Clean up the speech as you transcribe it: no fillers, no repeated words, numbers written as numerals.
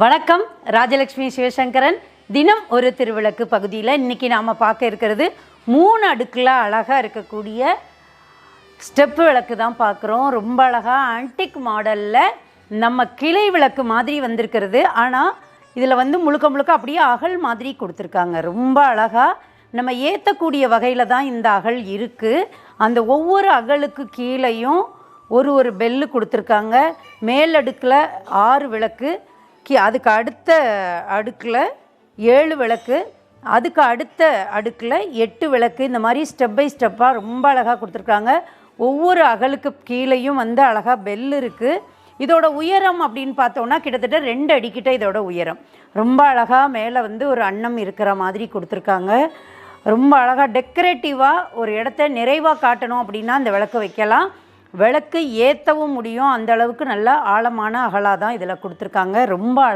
வணக்கம். ராஜலட்சுமி சிவசங்கரன். தினம் ஒரு திருவிளக்கு பகுதியில் இன்றைக்கி நாம் பார்க்க இருக்கிறது 3 அடுக்கில் அழகாக இருக்கக்கூடிய ஸ்டெப்பு விளக்கு தான் பார்க்குறோம். ரொம்ப அழகாக ஆன்டிக் மாடலில் நம்ம கிளை விளக்கு மாதிரி வந்திருக்கிறது. ஆனால் இதில் முழுக்க முழுக்க அப்படியே அகல் மாதிரி கொடுத்துருக்காங்க. ரொம்ப அழகாக நம்ம ஏற்றக்கூடிய வகையில் தான் இந்த அகல் இருக்குது. அந்த ஒவ்வொரு அகலுக்கு கீழேயும் ஒரு பெல்லு கொடுத்துருக்காங்க. மேல் அடுக்கில் 6 விளக்கு, அதுக்கு அடுத்த அடுக்கில் 7 விளக்கு, அதுக்கு அடுத்த அடுக்கில் 8 விளக்கு. இந்த மாதிரி ஸ்டெப் பை ஸ்டெப்பாக ரொம்ப அழகாக கொடுத்துருக்காங்க. ஒவ்வொரு அகலுக்கு கீழேயும் அழகாக பெல் இருக்குது. இதோட உயரம் அப்படின்னு பார்த்தோன்னா கிட்டத்தட்ட 2 அடிக்கிட்ட இதோட உயரம். ரொம்ப அழகாக மேலே ஒரு அன்னம் இருக்கிற மாதிரி கொடுத்துருக்காங்க. ரொம்ப அழகாக டெக்கரேட்டிவாக ஒரு இடத்த நிறைவாக காட்டணும் அப்படின்னா அந்த விளக்கு வைக்கலாம். விளக்கு ஏற்றவும் முடியும். அந்த அளவுக்கு நல்ல ஆழமான அகலாக தான் இதில் கொடுத்துருக்காங்க. ரொம்ப